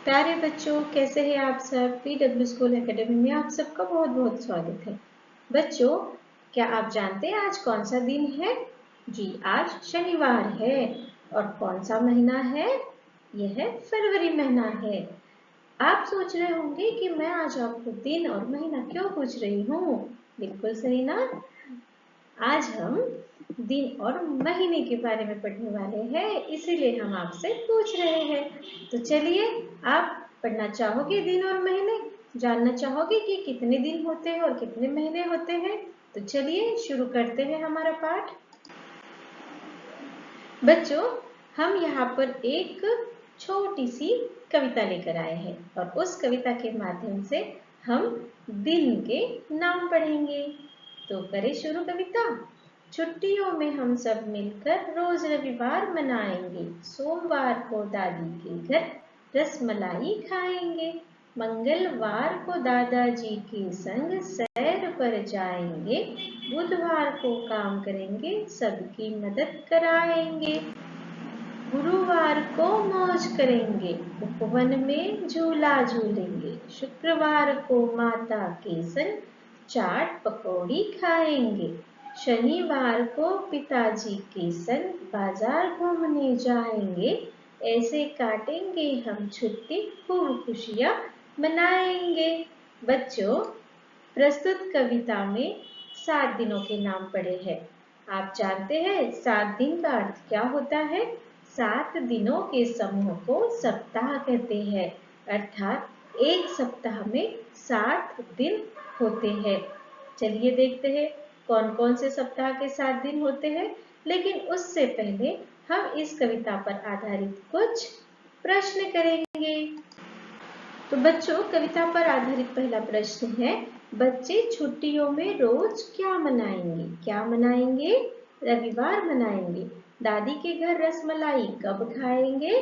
प्यारे बच्चों, कैसे हैं आप सब। PW स्कूल एकेडमी में आप सबका बहुत बहुत स्वागत है। बच्चों, क्या आप जानते हैं आज कौन सा दिन है? जी, आज शनिवार है। और कौन सा महीना है? यह है फरवरी महीना है। आप सोच रहे होंगे कि मैं आज आपको दिन और महीना क्यों पूछ रही हूँ। बिल्कुल सही ना। आज हम दिन और महीने के बारे में पढ़ने वाले हैं, इसीलिए हम आपसे पूछ रहे हैं। तो चलिए, आप पढ़ना चाहोगे दिन और महीने, जानना चाहोगे कि कितने दिन होते हैं और कितने महीने होते हैं? तो चलिए शुरू करते हैं हमारा पाठ। बच्चों, हम यहाँ पर एक छोटी सी कविता लेकर आए हैं और उस कविता के माध्यम से हम दिन के नाम पढ़ेंगे। तो करें शुरू कविता। छुट्टियों में हम सब मिलकर रोज रविवार मनाएंगे। सोमवार को दादी के घर रसमलाई खाएंगे। मंगलवार को दादाजी के संग सैर पर जाएंगे। बुधवार को काम करेंगे, सबकी मदद कराएंगे। गुरुवार को मौज करेंगे, उपवन में झूला झूलेंगे। शुक्रवार को माता के संग चाट पकौड़ी खाएंगे। शनिवार को पिताजी के संग बाजार घूमने जाएंगे। ऐसे काटेंगे हम छुट्टी, खूब खुशियां मनाएंगे। बच्चों, प्रस्तुत कविता में 7 दिनों के नाम पड़े हैं। आप जानते हैं 7 दिन का अर्थ क्या होता है? 7 दिनों के समूह को सप्ताह कहते हैं। अर्थात एक सप्ताह में 7 दिन होते हैं। चलिए देखते हैं कौन कौन से सप्ताह के 7 दिन होते हैं। लेकिन उससे पहले हम इस कविता पर आधारित कुछ प्रश्न करेंगे। तो बच्चों, कविता पर आधारित पहला प्रश्न है, बच्चे छुट्टियों में रोज क्या मनाएंगे? क्या मनाएंगे? रविवार मनाएंगे। दादी के घर रसमलाई कब खाएंगे?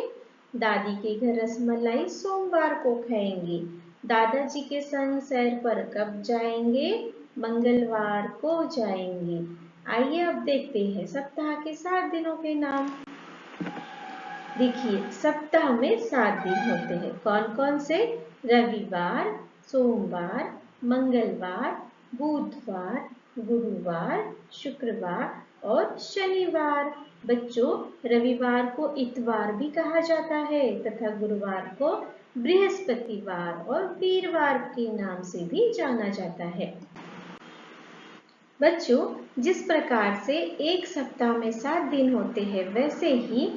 दादी के घर रसमलाई सोमवार को खाएंगे। दादाजी के संग सैर पर कब जाएंगे? मंगलवार को जाएंगे। आइए अब देखते हैं सप्ताह के 7 दिनों के नाम। देखिए, सप्ताह में 7 दिन होते हैं। कौन कौन से? रविवार, सोमवार, मंगलवार, बुधवार, गुरुवार, शुक्रवार और शनिवार। बच्चों, रविवार को इतवार भी कहा जाता है तथा गुरुवार को बृहस्पतिवार और वीरवार के नाम से भी जाना जाता है। बच्चों, जिस प्रकार से एक सप्ताह में 7 दिन होते हैं, वैसे ही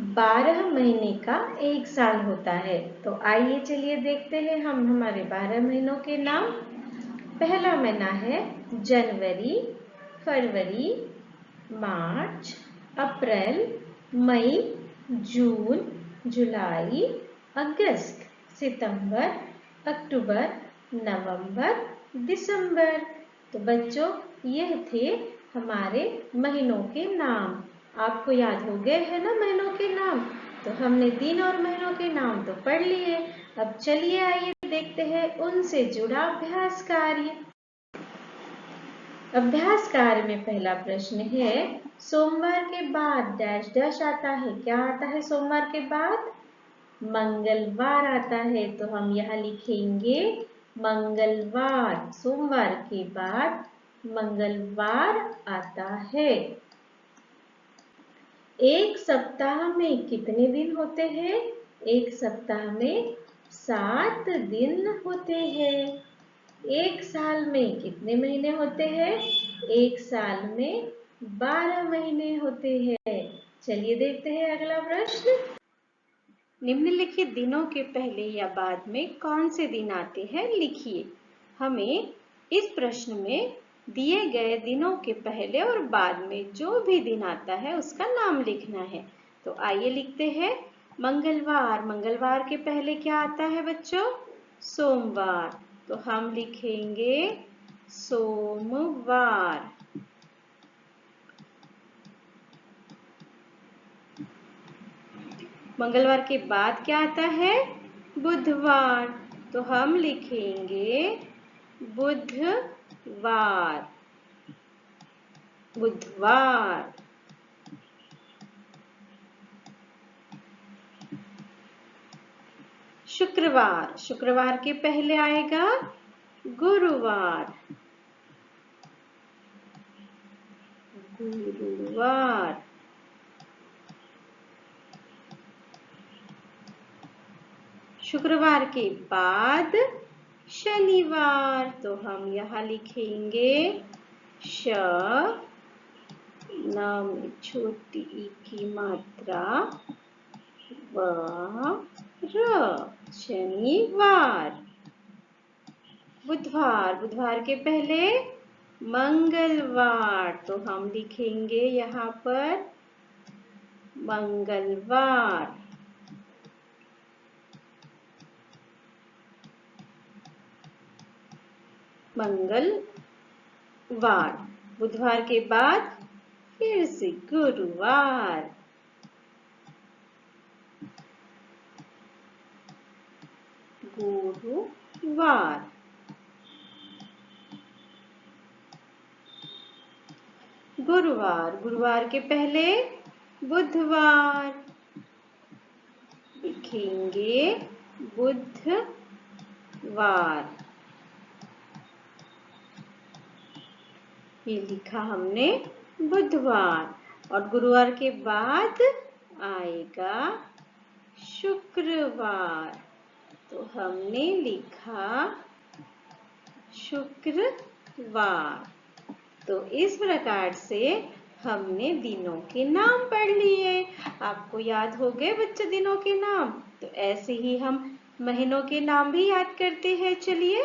12 महीने का एक साल होता है। तो आइए चलिए देखते हैं हम हमारे 12 महीनों के नाम। पहला महीना है जनवरी, फरवरी, मार्च, अप्रैल, मई, जून, जुलाई, अगस्त, सितंबर, अक्टूबर, नवंबर, दिसंबर। तो बच्चों, यह थे हमारे महीनों के नाम। आपको याद हो गए हैं ना महीनों के नाम? तो हमने दिन और महीनों के नाम तो पढ़ लिए। अब चलिए आइए देखते हैं उनसे जुड़ा अभ्यास कार्य। अभ्यास कार्य में पहला प्रश्न है, सोमवार के बाद डैश डैश आता है। क्या आता है सोमवार के बाद? मंगलवार आता है। तो हम यहाँ लिखेंगे मंगलवार। सोमवार के बाद मंगलवार आता है। एक सप्ताह में कितने दिन होते हैं? एक सप्ताह में 7 दिन होते हैं। एक साल में कितने महीने होते हैं? एक साल में 12 महीने होते हैं। चलिए देखते हैं अगला प्रश्न। निम्नलिखित दिनों के पहले या बाद में कौन से दिन आते हैं, लिखिए। हमें इस प्रश्न में दिए गए दिनों के पहले और बाद में जो भी दिन आता है उसका नाम लिखना है। तो आइए लिखते हैं। मंगलवार, मंगलवार के पहले क्या आता है बच्चों? सोमवार। तो हम लिखेंगे सोमवार। मंगलवार के बाद क्या आता है? बुधवार। तो हम लिखेंगे बुधवार। बुधवार। शुक्रवार, शुक्रवार के पहले आएगा गुरुवार, गुरुवार। शुक्रवार के बाद शनिवार, तो हम यहाँ लिखेंगे श, न में छोटी ई की मात्रा, व, र, शनिवार। बुधवार, बुधवार के पहले मंगलवार, तो हम लिखेंगे यहाँ पर मंगलवार। मंगलवार। बुधवार के बाद फिर से गुरुवार, गुरुवार। गुरुवार, गुरुवार के पहले बुधवार, लिखेंगे बुधवार। ये लिखा हमने बुधवार। और गुरुवार के बाद आएगा शुक्रवार, तो हमने लिखा शुक्रवार। तो इस प्रकार से हमने दिनों के नाम पढ़ लिए। आपको याद हो गए बच्चे दिनों के नाम? तो ऐसे ही हम महीनों के नाम भी याद करते हैं। चलिए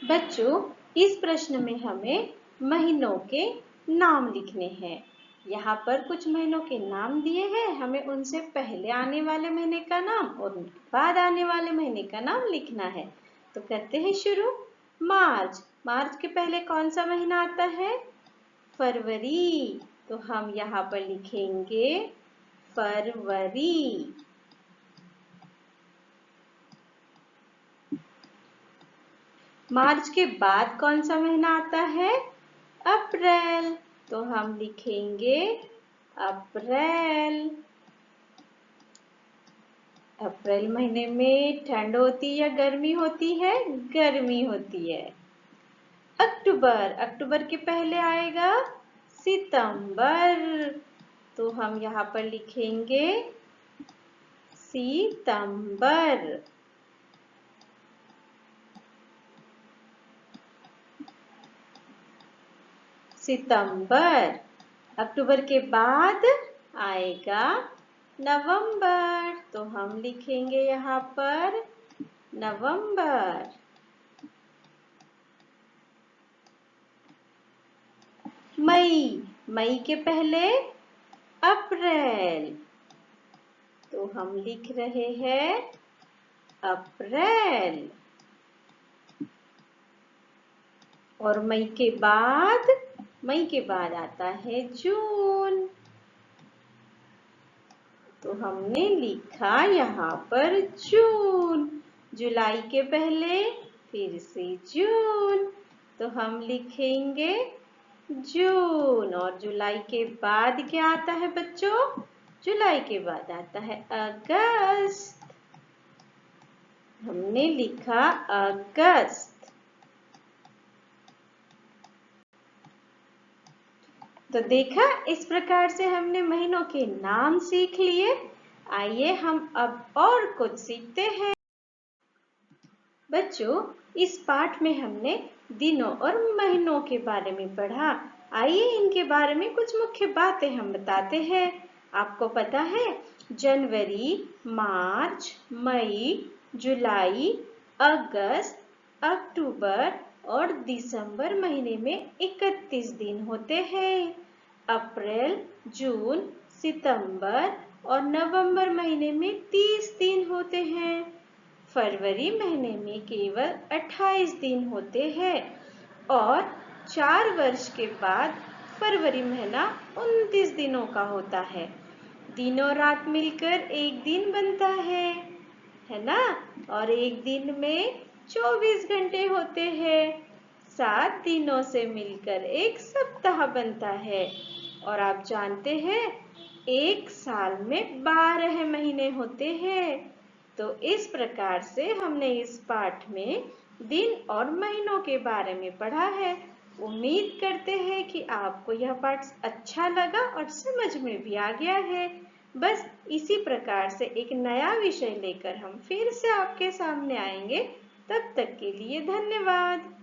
बच्चों, इस प्रश्न में हमें महीनों के नाम लिखने हैं। यहाँ पर कुछ महीनों के नाम दिए हैं, हमें उनसे पहले आने वाले महीने का नाम और बाद आने वाले महीने का नाम लिखना है। तो करते हैं शुरू। मार्च, मार्च के पहले कौन सा महीना आता है? फरवरी, तो हम यहाँ पर लिखेंगे फरवरी। मार्च के बाद कौन सा महीना आता है? अप्रैल, तो हम लिखेंगे अप्रैल। अप्रैल महीने में ठंड होती है या गर्मी होती है? गर्मी होती है। अक्टूबर, अक्टूबर के पहले आएगा सितंबर, तो हम यहाँ पर लिखेंगे सितंबर। सितंबर। अक्टूबर के बाद आएगा नवंबर, तो हम लिखेंगे यहाँ पर नवंबर। मई, मई के पहले अप्रैल, तो हम लिख रहे हैं अप्रैल। और मई के बाद आता है जून, तो हमने लिखा यहाँ पर जून। जुलाई के पहले फिर से जून, तो हम लिखेंगे जून। और जुलाई के बाद क्या आता है बच्चों? जुलाई के बाद आता है अगस्त, हमने लिखा अगस्त। तो देखा, इस प्रकार से हमने महीनों के नाम सीख लिए। आइए हम अब और कुछ सीखते हैं। बच्चों, इस पाठ में हमने दिनों और महीनों के बारे में पढ़ा। आइए इनके बारे में कुछ मुख्य बातें हम बताते हैं। आपको पता है, जनवरी, मार्च, मई, जुलाई, अगस्त, अक्टूबर और दिसंबर महीने में 31 दिन होते हैं। अप्रैल, जून, सितंबर और नवंबर महीने में 30 दिन होते हैं। फरवरी महीने में केवल 28 दिन होते हैं और 4 वर्ष के बाद फरवरी महीना 29 दिनों का होता है। दिन और रात मिलकर एक दिन बनता है ना? और एक दिन में 24 घंटे होते हैं। 7 दिनों से मिलकर एक सप्ताह बनता है। और आप जानते हैं, एक साल में 12 महीने होते हैं। तो इस प्रकार से हमने इस पाठ में दिन और महीनों के बारे में पढ़ा है। उम्मीद करते हैं कि आपको यह पाठ अच्छा लगा और समझ में भी आ गया है। बस इसी प्रकार से एक नया विषय लेकर हम फिर से आपके सामने आएंगे। तब तक के लिए धन्यवाद।